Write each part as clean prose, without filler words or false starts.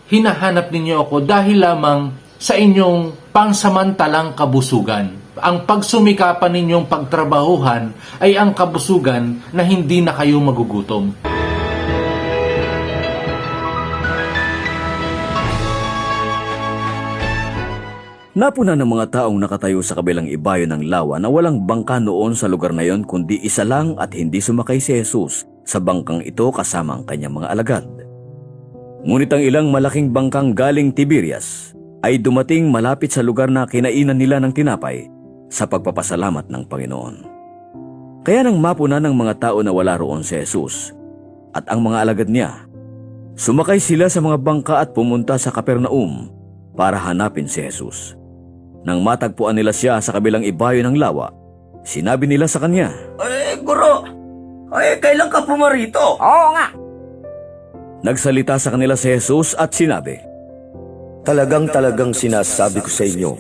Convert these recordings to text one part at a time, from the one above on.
hinahanap ninyo ako dahil lamang sa inyong pangsamantalang kabusugan. Ang pagsumikapan ninyong pagtrabahuhan ay ang kabusugan na hindi na kayo magugutom. Napuna ng mga taong nakatayo sa kabilang ibayo ng lawa na walang bangka noon sa lugar na yon kundi isa lang at hindi sumakay si Jesus sa bangkang ito kasama ang kanyang mga alagad. Ngunit ang ilang malaking bangkang galing Tiberias ay dumating malapit sa lugar na kinainan nila ng tinapay sa pagpapasalamat ng Panginoon. Kaya nang mapuna ng mga tao na wala roon si Jesus at ang mga alagad niya, sumakay sila sa mga bangka at pumunta sa Capernaum para hanapin si Jesus. Nang matagpuan nila siya sa kabilang ibayo ng lawa, sinabi nila sa kanya, Guro, kailan ka pumarito? Oo nga. Nagsalita sa kanila si Jesus at sinabi, Talagang sinasabi ko sa inyo,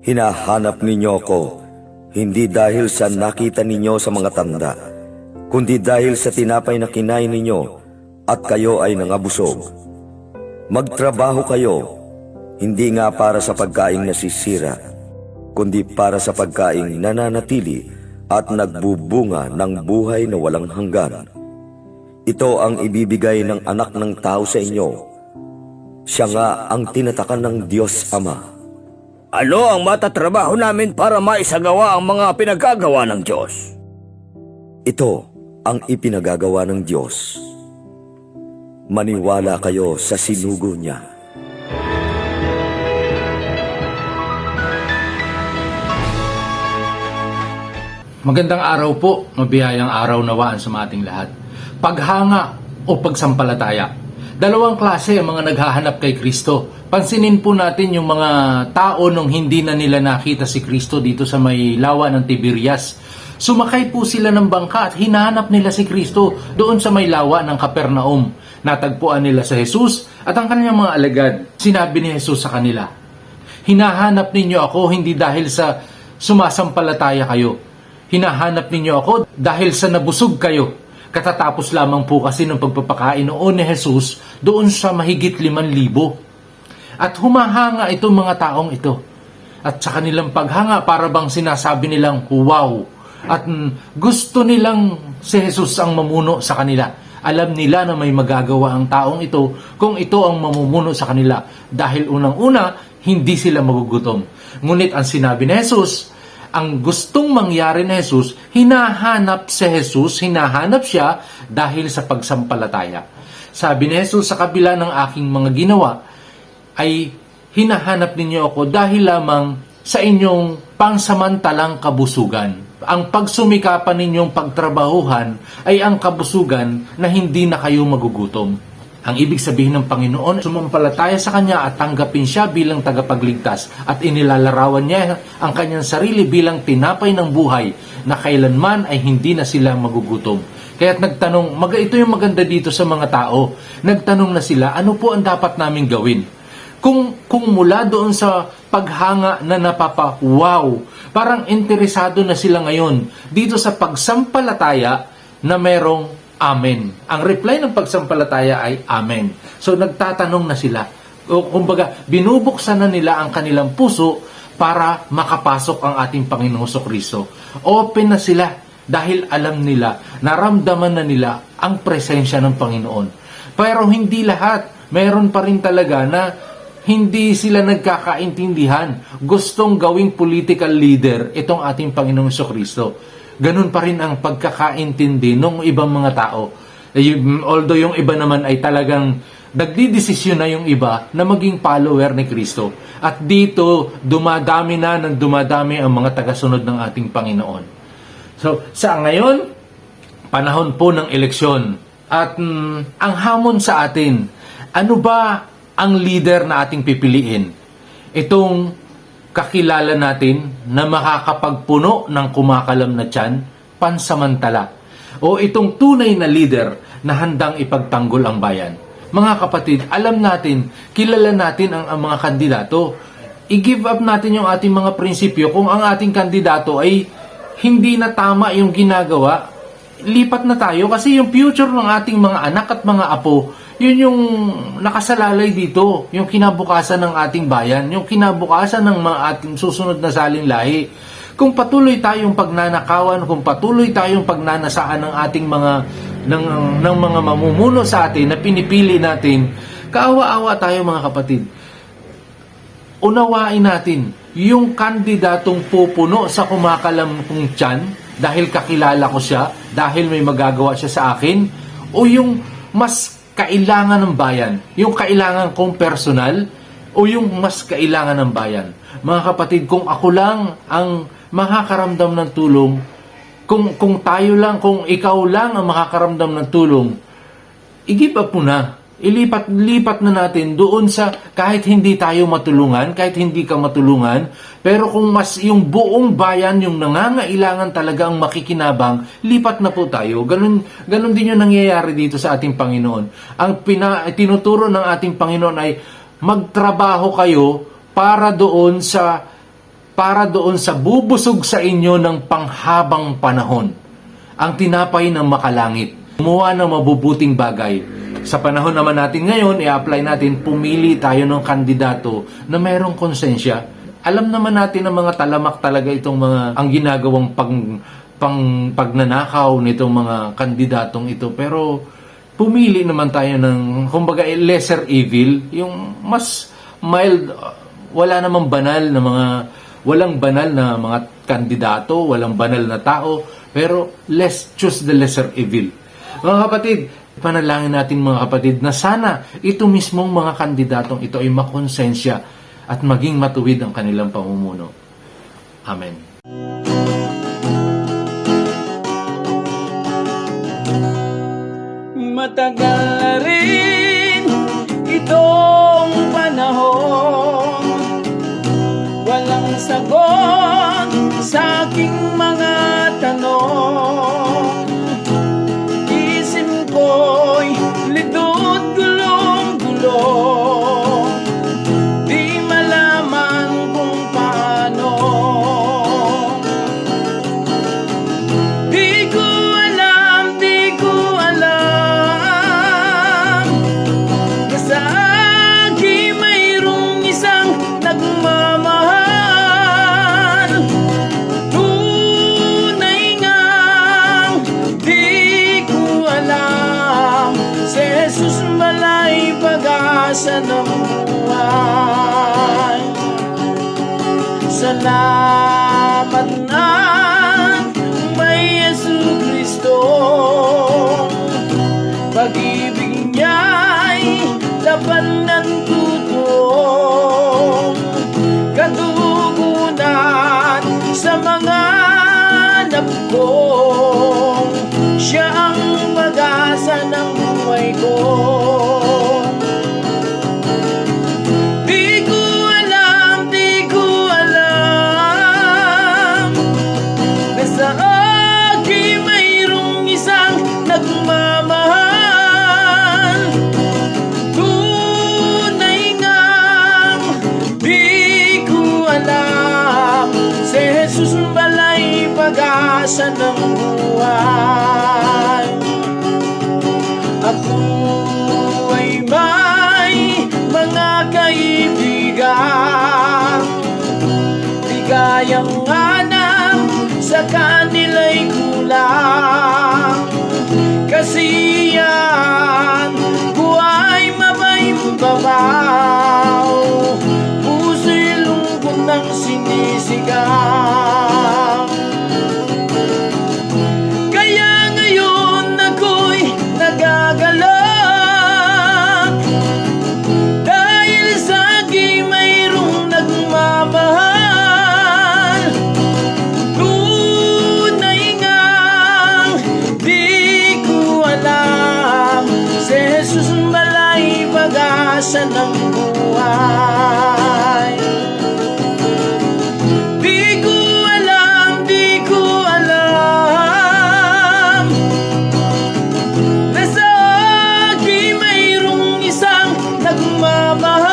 hinahanap ninyo ako, hindi dahil sa nakita ninyo sa mga tanda, kundi dahil sa tinapay na kinain ninyo at kayo ay nangabusog. Magtrabaho kayo, hindi nga para sa pagkaing nasisira, kundi para sa pagkaing nananatili at nagbubunga ng buhay na walang hanggan. Ito ang ibibigay ng anak ng tao sa inyo. Siya nga ang tinatakan ng Diyos Ama. Ano ang matatrabaho namin para maisagawa ang mga pinagagawa ng Diyos? Ito ang ipinagagawa ng Diyos. Maniwala kayo sa sinugo niya. Magandang araw po, mabiyayang araw nawaan sa ating lahat. Paghanga o pagsampalataya. Dalawang klase ang mga naghahanap kay Kristo. Pansinin po natin yung mga tao nung hindi na nila nakita si Kristo dito sa may lawa ng Tiberias. Sumakay po sila ng bangka at hinahanap nila si Kristo doon sa may lawa ng Capernaum. Natagpuan nila sa Jesus at ang kanyang mga alagad. Sinabi ni Jesus sa kanila, hinahanap ninyo ako hindi dahil sa sumasampalataya kayo. Hinahanap ninyo ako dahil sa nabusog kayo. Katatapos lamang po kasi ng pagpapakain noon ni Jesus doon sa mahigit 5,000. At humahanga itong mga taong ito. At sa kanilang paghanga para bang sinasabi nilang wow. At gusto nilang si Jesus ang mamuno sa kanila. Alam nila na may magagawa ang taong ito kung ito ang mamumuno sa kanila. Dahil unang-una, hindi sila magugutom. Ngunit ang sinabi ni Jesus, ang gustong mangyari ni Jesus, hinahanap siya dahil sa pagsampalataya. Sabi ni Jesus, sa kabila ng aking mga ginawa, ay hinahanap ninyo ako dahil lamang sa inyong pangsamantalang kabusugan. Ang pagsumikapan ninyong pagtrabahuhan ay ang kabusugan na hindi na kayo magugutom. Ang ibig sabihin ng Panginoon, sumampalataya sa Kanya at tanggapin siya bilang tagapagligtas at inilalarawan niya ang kanyang sarili bilang tinapay ng buhay na kailanman ay hindi na sila magugutom. Kaya't nagtanong, ito yung maganda dito sa mga tao, nagtanong na sila, ano po ang dapat namin gawin? Kung mula doon sa paghanga na wow, parang interesado na sila ngayon dito sa pagsampalataya na merong Amen. Ang reply ng pagsampalataya ay Amen. So nagtatanong na sila. Kumbaga, binubuksan na nila ang kanilang puso para makapasok ang ating Panginoong Kristo. Open na sila dahil alam nila, naramdaman na nila ang presensya ng Panginoon. Pero hindi lahat. Meron pa rin talaga na hindi sila nagkakaintindihan. Gustong gawing political leader itong ating Panginoong Kristo. Ganun pa rin ang pagkakaintindi ng ibang mga tao. Although yung iba naman ay talagang nagdidesisyon na yung iba na maging follower ni Kristo. At dito, dumadami ang mga tagasunod ng ating Panginoon. So, sa ngayon, panahon po ng eleksyon. At ang hamon sa atin, ano ba ang leader na ating pipiliin? Itong kakilala natin na makakapagpuno ng kumakalam na tiyan, pansamantala. O itong tunay na leader na handang ipagtanggol ang bayan. Mga kapatid, alam natin, kilala natin ang mga kandidato. I-give up natin yung ating mga prinsipyo. Kung ang ating kandidato ay hindi na tama yung ginagawa, lipat na tayo kasi yung future ng ating mga anak at mga apo, Yun yung nakasalalay dito, yung kinabukasan ng ating bayan, yung kinabukasan ng mga ating susunod na salinlahi. Kung patuloy tayong pagnanakawan, kung patuloy tayong pagnanasaan ng ating ng mga mamumuno sa atin na pinipili natin, kaawa-awa tayo mga kapatid. Unawain natin yung kandidatong pupuno sa kumakalam kong tiyan dahil kakilala ko siya, dahil may magagawa siya sa akin, o yung mas kailangan ng bayan, yung kailangan kong personal, o yung mas kailangan ng bayan. Mga kapatid, kung ako lang ang makakaramdam ng tulong, kung tayo lang, kung ikaw lang ang makakaramdam ng tulong, i-give up mo na. Ilipat na natin doon sa kahit hindi tayo matulungan, kahit hindi ka matulungan, pero kung mas yung buong bayan yung nangangailangan talaga ang makikinabang, lipat na po tayo. Ganun din yung nangyayari dito sa ating Panginoon. Ang tinuturo ng ating Panginoon ay magtrabaho kayo para doon sa bubusog sa inyo ng panghabang panahon. Ang tinapay ng makalangit. Gumawa ng mabubuting bagay. Sa panahon naman natin ngayon, i-apply natin, pumili tayo ng kandidato na mayroong konsensya. Alam naman natin na mga talamak talaga itong ang ginagawang pagnanakaw nitong mga kandidatong ito. Pero pumili naman tayo ng, kumbaga, lesser evil, yung mas mild, walang banal na mga kandidato, walang banal na tao, pero choose the lesser evil. Mga kapatid, panalangin natin mga kapatid na sana ito mismong mga kandidatong ito ay makonsensya at maging matuwid ang kanilang pamumuno. Amen. Matagal na rin itong panahon, walang sagot sa aking mga tanong. Isip ko'y lidot gulong-gulong, di malaman kung paano. Di ko alam na sa akin mayroong isang nagmamahal. Tunay ngang di ko alam, si Jesus malay pag-asa ng buhay. Salamat na may Yesu Kristo, pag-ibig niya'y laban ng tutong, kadugunan sa mga anak ko. Siya ang mag-asa ng buhay ko. Di ko alam na sa akin mayroong isang nagmamahal. Tunay ngang di ko alam, si Jesus balay pag-asa ng buhay. Ako ay may mga kaibigan, ligayang hanap sa kanila'y kulang. Kasi yan ko ay mabaybabaw, puso'y lungkot ng sinisigaw. Kaya ngayon ako'y nagagalak, dahil sa akin mayroong nagmamahal. Tunay ngang di ko alam, si Jesus malay pag-asa ng buhay. Di ko alam na sa akin mayroong isang nagmamahal.